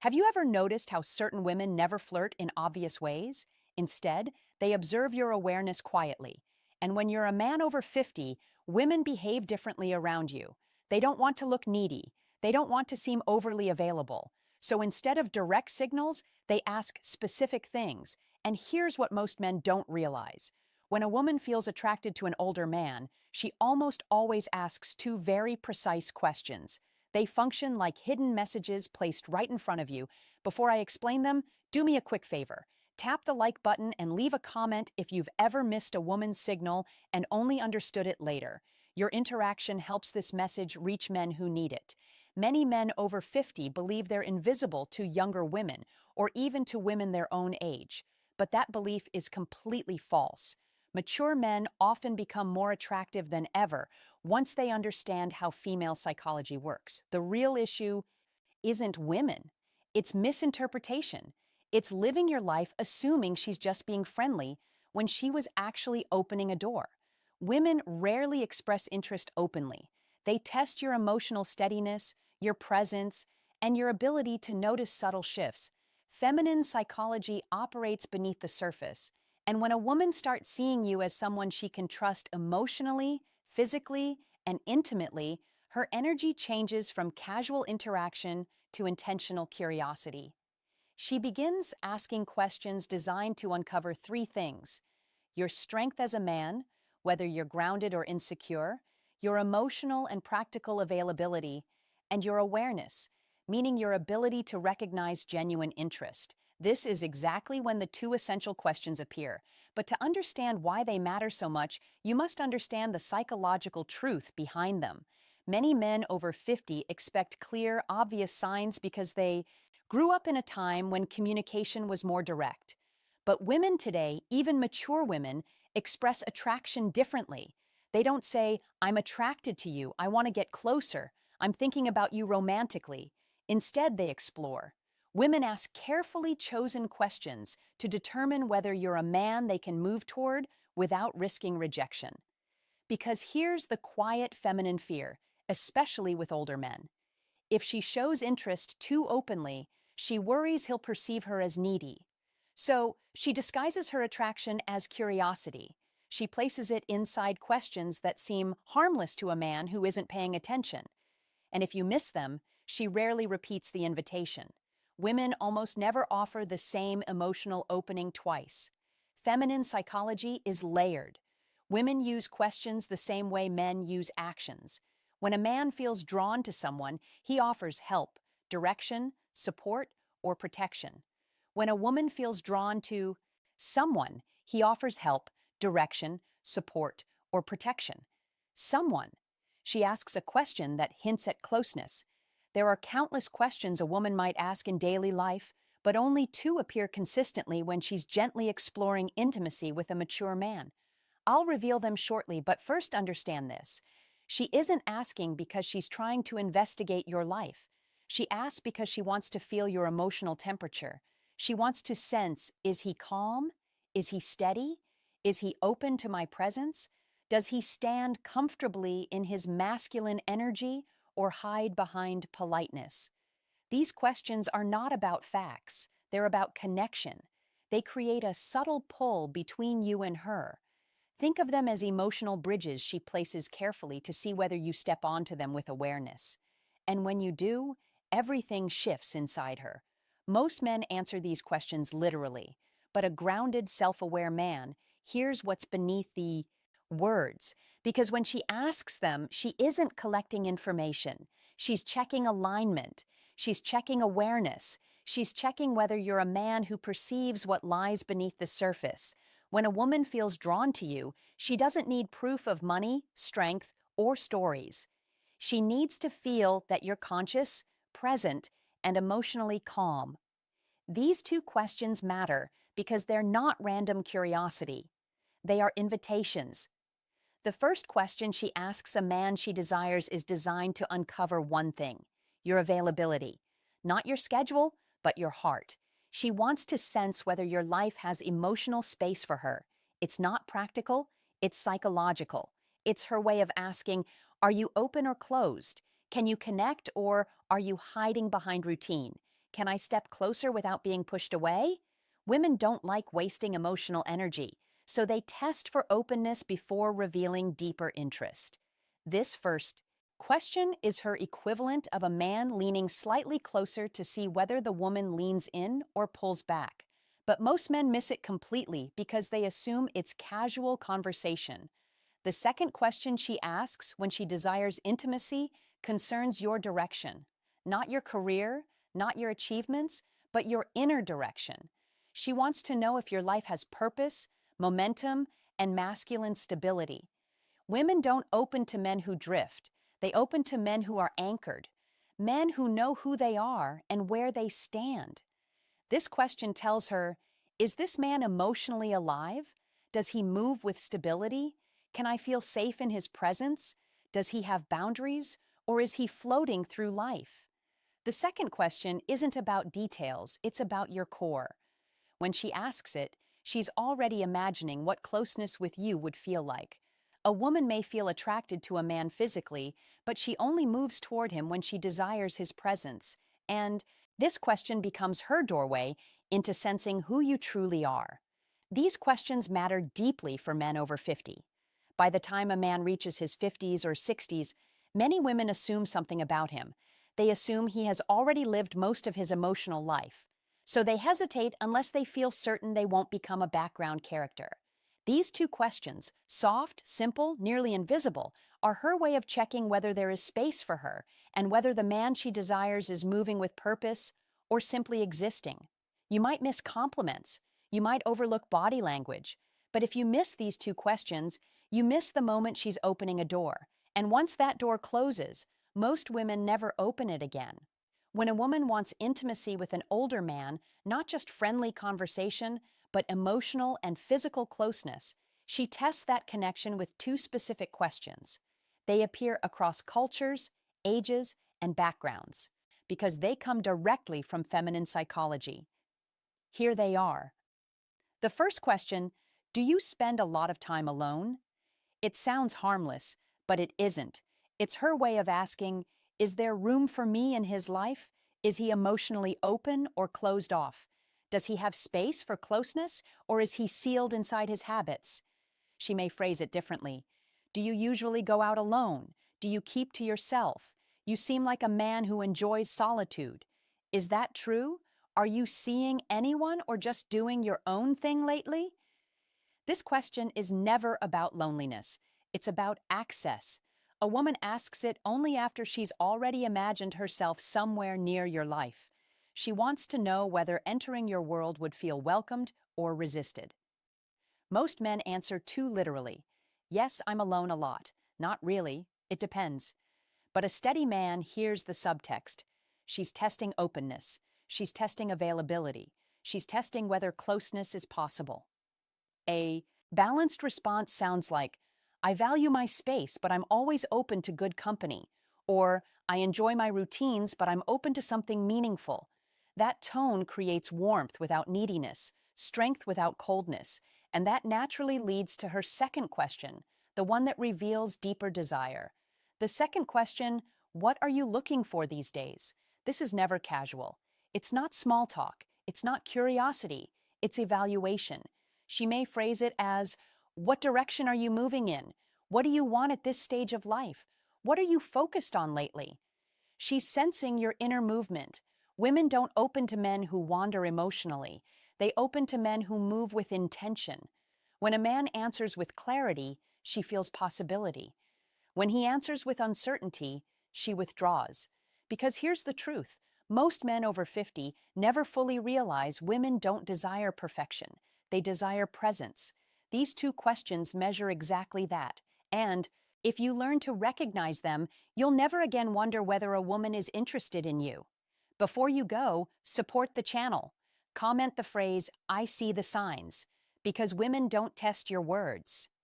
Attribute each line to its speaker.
Speaker 1: Have you ever noticed how certain women never flirt in obvious ways? Instead, they observe your awareness quietly. And when you're a man over 50, women behave differently around you. They don't want to look needy. They don't want to seem overly available. So instead of direct signals, they ask specific things. And here's what most men don't realize. When a woman feels attracted to an older man, she almost always asks two very precise questions. They function like hidden messages placed right in front of you. Before I explain them, do me a quick favor. Tap the like button and leave a comment if you've ever missed a woman's signal and only understood it later. Your interaction helps this message reach men who need it. Many men over 50 believe they're invisible to younger women, or even to women their own age. But that belief is completely false. Mature men often become more attractive than ever once they understand how female psychology works. The real issue isn't women, it's misinterpretation. It's living your life assuming she's just being friendly when she was actually opening a door. Women rarely express interest openly. They test your emotional steadiness, your presence, and your ability to notice subtle shifts. Feminine psychology operates beneath the surface, and when a woman starts seeing you as someone she can trust emotionally, physically, and intimately, her energy changes from casual interaction to intentional curiosity. She begins asking questions designed to uncover three things: your strength as a man, whether you're grounded or insecure, your emotional and practical availability, and your awareness, meaning your ability to recognize genuine interest. This is exactly when the two essential questions appear. But to understand why they matter so much, you must understand the psychological truth behind them. Many men over 50 expect clear, obvious signs because they grew up in a time when communication was more direct. But women today, even mature women, express attraction differently. They don't say, "I'm attracted to you, I want to get closer, I'm thinking about you romantically." Instead, they explore. Women ask carefully chosen questions to determine whether you're a man they can move toward without risking rejection. Because here's the quiet feminine fear, especially with older men. If she shows interest too openly, she worries he'll perceive her as needy. So she disguises her attraction as curiosity. She places it inside questions that seem harmless to a man who isn't paying attention. And if you miss them, she rarely repeats the invitation. Women almost never offer the same emotional opening twice. Feminine psychology is layered. Women use questions the same way men use actions. When a man feels drawn to someone, he offers help, direction, support, or protection. When a woman feels drawn to someone, he offers help, direction, support, or protection. Someone. She asks a question that hints at closeness. There are countless questions a woman might ask in daily life, but only two appear consistently when she's gently exploring intimacy with a mature man. I'll reveal them shortly, but first understand this. She isn't asking because she's trying to investigate your life. She asks because she wants to feel your emotional temperature. She wants to sense, is he calm? Is he steady? Is he open to my presence? Does he stand comfortably in his masculine energy or hide behind politeness? These questions are not about facts. They're about connection. They create a subtle pull between you and her. Think of them as emotional bridges she places carefully to see whether you step onto them with awareness. And when you do, everything shifts inside her. Most men answer these questions literally, but a grounded, self-aware man hears what's beneath the words, because when she asks them, she isn't collecting information. She's checking alignment. She's checking awareness. She's checking whether you're a man who perceives what lies beneath the surface. When a woman feels drawn to you, she doesn't need proof of money, strength, or stories. She needs to feel that you're conscious, present, and emotionally calm. These two questions matter because they're not random curiosity. They are invitations. The first question she asks a man she desires is designed to uncover one thing: your availability. Not your schedule, but your heart. She wants to sense whether your life has emotional space for her. It's not practical, it's psychological. It's her way of asking, are you open or closed? Can you connect, or are you hiding behind routine? Can I step closer without being pushed away? Women don't like wasting emotional energy, so they test for openness before revealing deeper interest. This first question is her equivalent of a man leaning slightly closer to see whether the woman leans in or pulls back. But most men miss it completely because they assume it's casual conversation. The second question she asks when she desires intimacy concerns your direction, not your career, not your achievements, but your inner direction. She wants to know if your life has purpose, momentum, and masculine stability. Women don't open to men who drift. They open to men who are anchored, men who know who they are and where they stand. This question tells her, is this man emotionally alive? Does he move with stability? Can I feel safe in his presence? Does he have boundaries? Or is he floating through life? The second question isn't about details, it's about your core. When she asks it, she's already imagining what closeness with you would feel like. A woman may feel attracted to a man physically, but she only moves toward him when she desires his presence. And this question becomes her doorway into sensing who you truly are. These questions matter deeply for men over 50. By the time a man reaches his 50s or 60s, many women assume something about him. They assume he has already lived most of his emotional life. So they hesitate unless they feel certain they won't become a background character. These two questions, soft, simple, nearly invisible, are her way of checking whether there is space for her and whether the man she desires is moving with purpose or simply existing. You might miss compliments. You might overlook body language. But if you miss these two questions, you miss the moment she's opening a door. And once that door closes, most women never open it again. When a woman wants intimacy with an older man, not just friendly conversation, but emotional and physical closeness, she tests that connection with two specific questions. They appear across cultures, ages, and backgrounds, because they come directly from feminine psychology. Here they are. The first question, do you spend a lot of time alone? It sounds harmless, but it isn't. It's her way of asking, is there room for me in his life? Is he emotionally open or closed off? Does he have space for closeness, or is he sealed inside his habits? She may phrase it differently. Do you usually go out alone? Do you keep to yourself? You seem like a man who enjoys solitude. Is that true? Are you seeing anyone or just doing your own thing lately? This question is never about loneliness. It's about access. A woman asks it only after she's already imagined herself somewhere near your life. She wants to know whether entering your world would feel welcomed or resisted. Most men answer too literally. Yes, I'm alone a lot. Not really. It depends. But a steady man hears the subtext. She's testing openness. She's testing availability. She's testing whether closeness is possible. A balanced response sounds like, I value my space, but I'm always open to good company. Or, I enjoy my routines, but I'm open to something meaningful. That tone creates warmth without neediness, strength without coldness, and that naturally leads to her second question, the one that reveals deeper desire. The second question, what are you looking for these days? This is never casual. It's not small talk. It's not curiosity. It's evaluation. She may phrase it as, what direction are you moving in? What do you want at this stage of life? What are you focused on lately? She's sensing your inner movement. Women don't open to men who wander emotionally. They open to men who move with intention. When a man answers with clarity, she feels possibility. When he answers with uncertainty, she withdraws. Because here's the truth. Most men over 50 never fully realize women don't desire perfection. They desire presence. These two questions measure exactly that. And if you learn to recognize them, you'll never again wonder whether a woman is interested in you. Before you go, support the channel. Comment the phrase, I see the signs, because women don't test your words.